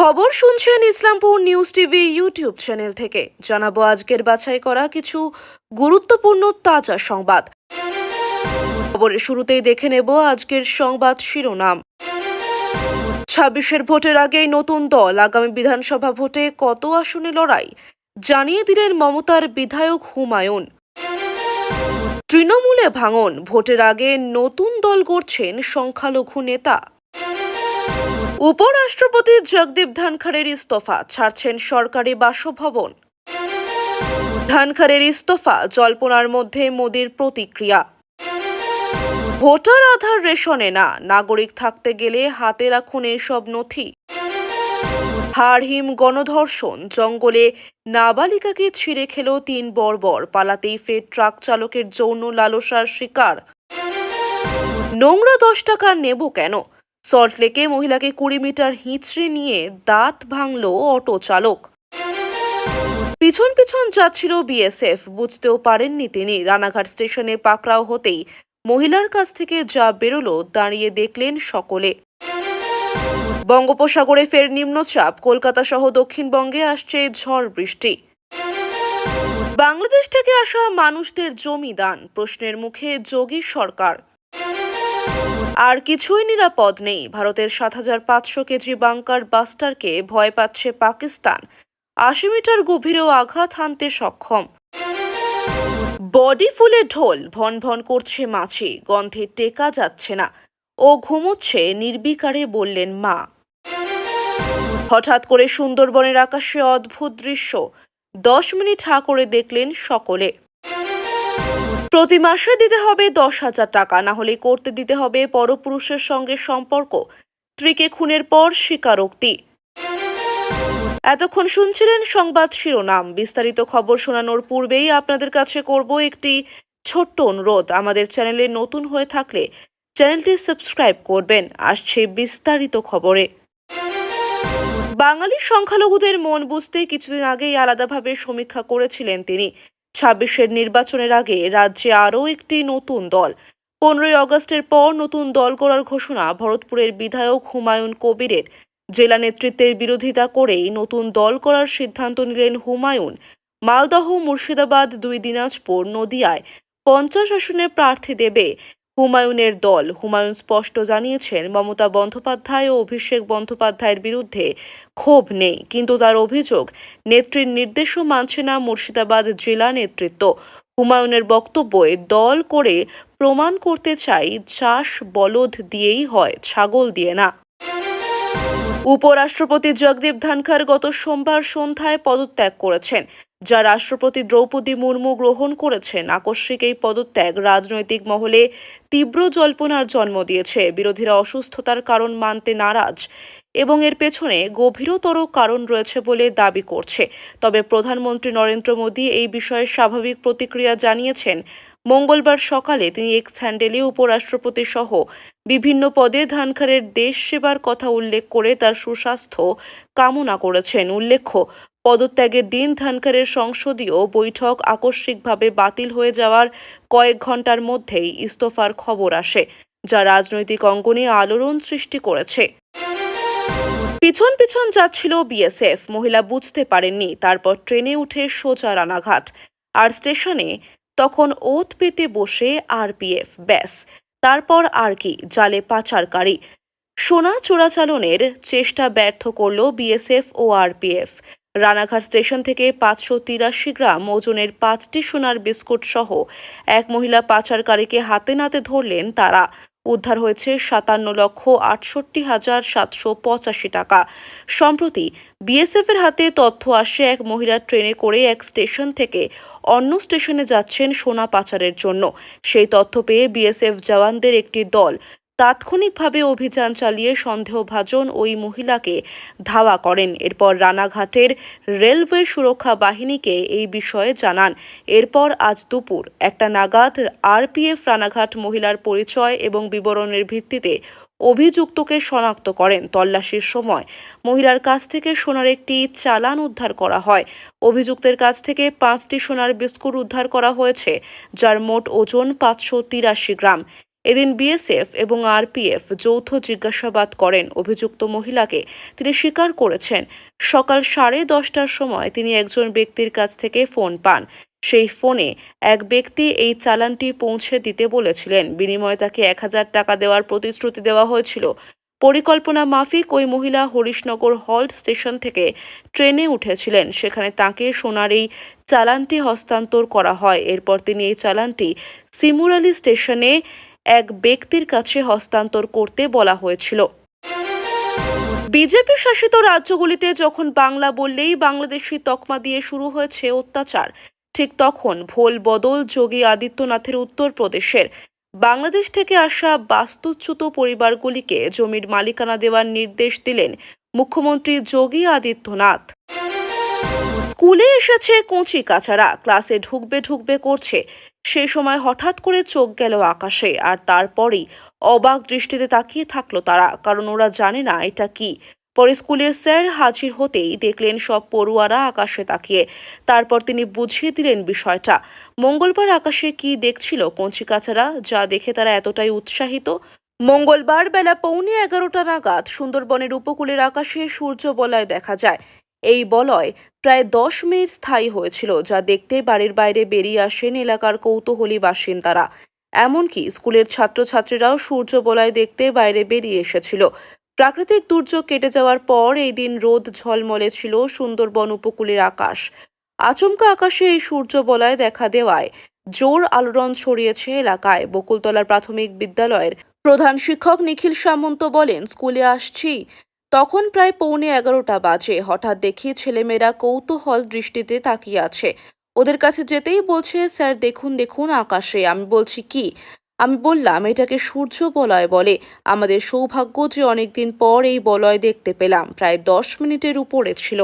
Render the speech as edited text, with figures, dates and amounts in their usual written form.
খবর শুনছেন Islampur news TV YouTube channel থেকে। জানাবো আজকের বাছাই করা কিছু গুরুত্বপূর্ণ তাজা সংবাদ। খবরের শুরুতেই দেখে নেব আজকের সংবাদ শিরোনাম। 26-এর ভোটের আগেই নতুন দল, আগামী বিধানসভা ভোটে কত আসনে লড়াই জানিয়ে দিলেন মমতার বিধায়ক হুমায়ুন। তৃণমূলে ভাঙন, ভোটের আগে নতুন দল গড়ছেন সংখ্যালঘু নেতা। উপরাষ্ট্রপতি জগদীপ ধনখড়ের ইস্তফা, ছাড়ছেন সরকারি বাসভবন। ধনখড়ের ইস্তফা, জল্পনার মধ্যে মোদির প্রতিক্রিয়া। ভোটার আধার রেশনে না, নাগরিক থাকতে গেলে হাতে রাখুন এসব নথি। হাড়হিম গণধর্ষণ, জঙ্গলে নাবালিকাকে ছিঁড়ে খেল 3 বর্বর, পালাতেই ফের ট্রাক চালকের যৌন লালসার শিকার। নোংরা 10 টাকা নেব কেন, সল্টলেকে মহিলাকে 20 মিটার হিঁচড়ে নিয়ে দাঁত ভাঙল অটো চালক। পিছন পিছন যাচ্ছিল বিএসএফ, বুঝতেও পারেননি তিনি। রানাঘাট স্টেশনে পাকড়াও হতেই মহিলার কাছ থেকে যা বেরোলো দাঁড়িয়ে দেখলেন সকলে। বঙ্গোপসাগরে ফের নিম্নচাপ, কলকাতা সহ দক্ষিণবঙ্গে আসছে ঝড় বৃষ্টি। বাংলাদেশ থেকে আসা মানুষদের জমি দান, প্রশ্নের মুখে যোগী সরকার। আর কিছুই নিরাপদ নেই, ভারতের 7,500 কেজি বাংকার বাস্টারকে ভয় পাচ্ছে পাকিস্তান। 80 মিটার গভীরেও আঘাত হানতে সক্ষম। বডি ফুলে ঢোল, ভন ভন করছে মাছি, গন্ধে টেকা যাচ্ছে না, ও ঘুমোচ্ছে নির্বিকারে, বললেন মা। হঠাৎ করে সুন্দরবনের আকাশে অদ্ভুত দৃশ্য, 10 মিনিট হা করে দেখলেন সকলে। প্রতি মাসে দিতে হবে 10,000 টাকা, না হলে করতে দিতে হবে পরপুরুষের সঙ্গে সম্পর্ক। স্ত্রীকে খুনের পর স্বীকারোক্তি। এতক্ষণ শুনছিলেন সংবাদ শিরোনাম। বিস্তারিত খবর শোনানোর পূর্বেই আপনাদের কাছে করব একটি ছোট্ট অনুরোধ। আমাদের চ্যানেলে নতুন হয়ে থাকলে চ্যানেলটি সাবস্ক্রাইব করবেন। আসছে বিস্তারিত খবরে। বাঙালি সংখ্যালঘুদের মন বুঝতে কিছুদিন আগেই আলাদাভাবে সমীক্ষা করেছিলেন তিনি। 26-এর নির্বাচনের আগে রাজ্যে আরও একটি নতুন দল। 15ই আগস্টের পর নতুন দল করার ঘোষণা ভরতপুরের বিধায়ক হুমায়ুন কবিরের। জেলা নেতৃত্বের বিরোধিতা করেই নতুন দল করার সিদ্ধান্ত নিলেন হুমায়ুন। মালদহ, মুর্শিদাবাদ, 2 দিনাজপুর, নদিয়ায় 50 আসনে প্রার্থী দেবে হুমায়ুনের দল। হুমায়ুন স্পষ্ট জানিয়েছেন, মমতা বন্দ্যোপাধ্যায় ও অভিষেক বন্দ্যোপাধ্যায়ের বিরুদ্ধে ক্ষোভ নেই, কিন্তু তার অভিযোগ নেত্রীর নির্দেশও মানছে না মুর্শিদাবাদ জেলা নেতৃত্ব। হুমায়ুনের বক্তব্যে দল করে প্রমাণ করতে চাই চাষ বলদ দিয়েই হয়, ছাগল দিয়ে না। উপরাষ্ট্রপতি জগদীপ ধনখড় গত সোমবার সন্ধ্যায় পদত্যাগ করেছেন, যা রাষ্ট্রপতি দ্রৌপদী মুর্মু গ্রহণ করেছেন। আকস্মিক এই পদত্যাগ রাজনৈতিক মহলে তীব্র জল্পনার জন্ম দিয়েছে। বিরোধীরা অসুস্থতার কারণ মানতে নারাজ এবং এর পেছনে গভীরতর কারণ রয়েছে বলে দাবি করছে। তবে প্রধানমন্ত্রী নরেন্দ্র মোদী এই বিষয়ে স্বাভাবিক প্রতিক্রিয়া জানিয়েছেন। মঙ্গলবার সকালে তিনি এক্স হ্যান্ডেলে উপরাষ্ট্রপতি সহ বিভিন্ন পদে ধনখড়ের দেশ সেবার কথা উল্লেখ করে তার সুস্বাস্থ্য কামনা করেছেন। উল্লেখ্য, পদত্যাগের দিন ধনখড়ের সংসদীয় বৈঠক আকস্মিকভাবে বাতিল হয়ে যাওয়ার কয়েক ঘন্টার মধ্যেই ইস্তফার খবর আসে, যা রাজনৈতিক অঙ্গনে আলোড়ন সৃষ্টি করেছে। পিছন পিছন যাচ্ছিল বিএসএফ, মহিলা বুঝতে পারেননি, তারপর ট্রেনে উঠে সোজা রানাঘাট। আর স্টেশনে তখন ওত পেতে বসে আরপিএফ। ব্যাস, তারপর আর কি, জালে পাচারকারী। সোনা চোরাচালানের চেষ্টা ব্যর্থ করল বিএসএফ ও আরপিএফ। রানাঘাট স্টেশন থেকে 583 গ্রাম ওজনের 5টি সোনার বিস্কুট সহ এক মহিলা পাচারকারীকে হাতে নাতে ধরলেন তারা। উদ্ধার হয়েছে 57,68,785 টাকা। সম্প্রতি বিএসএফ এর হাতে তথ্য আসে, এক মহিলা ট্রেনে করে এক স্টেশন থেকে অন্য স্টেশনে যাচ্ছেন সোনা পাচারের জন্য। সেই তথ্য পেয়ে বিএসএফ জওয়ানদের একটি দল তাৎক্ষণিকভাবে অভিযান চালিয়ে সন্দেহভাজন ওই মহিলাকে ধাওয়া করেন। এরপর রানাঘাটের রেলওয়ে সুরক্ষা বাহিনীকে এই বিষয়ে জানান। এরপর আজ দুপুর 1টা নাগাদ আরপিএফ রানাঘাট মহিলার পরিচয় এবং বিবরণের ভিত্তিতে অভিযুক্তকে শনাক্ত করেন। তল্লাশির সময় মহিলার কাছ থেকে সোনার একটি চালান উদ্ধার করা হয়। অভিযুক্তের কাছ থেকে 5টি সোনার বিস্কুট উদ্ধার করা হয়েছে, যার মোট ওজন 583 গ্রাম। এদিন বিএসএফ এবং আরপিএফ যৌথ জিজ্ঞাসাবাদ করেন অভিযুক্ত মহিলাকে। তিনি স্বীকার করেছেন, সকাল 10:30টার সময় তিনি একজন ব্যক্তির কাছ থেকে ফোন পান। সেই ফোনে এক ব্যক্তি এই চালানটি পৌঁছে দিতে বলেছিলেন। বিনিময়ে তাকে 1000 টাকা দেওয়ার প্রতিশ্রুতি দেওয়া হয়েছিল। পরিকল্পনা মাফিক ওই মহিলা হরিশনগর হল্ট স্টেশন থেকে ট্রেনে উঠেছিলেন। সেখানে তাঁকে সোনার এই চালানটি হস্তান্তর করা হয়। এরপর তিনি এই চালানটি শিমুরালী স্টেশনে এক ব্যক্তির কাছে হস্তান্তর করতে বলা হয়েছিল। বিজেপি শাসিত রাজ্যগুলিতে যখন বাংলা বললেই বাংলাদেশি তকমা দিয়ে শুরু হয়েছে অত্যাচার, ঠিক তখন ভোল বদল যোগী আদিত্যনাথের উত্তরপ্রদেশের বাংলাদেশ থেকে আসা বাস্তুচ্যুত পরিবারগুলিকে জমির মালিকানা দেওয়ার নির্দেশ দিলেন মুখ্যমন্ত্রী যোগী আদিত্যনাথ। স্কুলে এসেছে কচি কাচারা, ক্লাসে ঢুকবে করছে। সেই সময় হঠাৎ করে চোখ গেল আকাশে, আর তারপরই অবাক দৃষ্টিতে তাকিয়ে থাকলো তারা, কারণ ওরা জানে না এটা কি। পরে স্কুলের স্যার হাজির হতেই দেখলেন সব পড়ুয়ারা আকাশে তাকিয়ে। তারপর তিনি বুঝিয়ে দিলেন বিষয়টা। মঙ্গলবার আকাশে কি দেখছিল কচি কাচারা, যা দেখে তারা এতটাই উৎসাহিত। মঙ্গলবার বেলা 11:15 নাগাদ সুন্দরবনের উপকূলের আকাশে সূর্য বলয় দেখা যায়। এই বলয় প্রায় 10 মিনিট স্থায়ী হয়েছিল, যা দেখতে বাড়ির বাইরে বেরিয়ে আসেন এলাকার কৌতূহলী বাসিন্দারা। এমনকি স্কুলের ছাত্রছাত্রীরাও সূর্য বলয় দেখতে বাইরে বেরিয়ে এসেছিল। প্রাকৃতিক দুর্যোগ কেটে যাওয়ার পর এই দিন রোদ ঝলমলে ছিল সুন্দরবন উপকূলের আকাশ। আচমকা আকাশে এই সূর্য বলয় দেখা দেওয়ায় জোর আলোড়ন ছড়িয়েছে এলাকায়। বকুলতলার প্রাথমিক বিদ্যালয়ের প্রধান শিক্ষক নিখিল সামন্ত বলেন, স্কুলে আসছি তখন প্রায় 11:15 বাজে। হঠাৎ দেখি ছেলেমেয়েরা কৌতূহল দৃষ্টিতে তাকিয়ে আছে। ওদের কাছে যেতেই বলছে, স্যার দেখুন আকাশে। আমি বলছি কি? আমি বললাম, এটাকে সূর্য বলয় বলে। আমাদের সৌভাগ্য যে অনেকদিন পর এই বলয় দেখতে পেলাম। প্রায় 10 মিনিটের উপরে ছিল।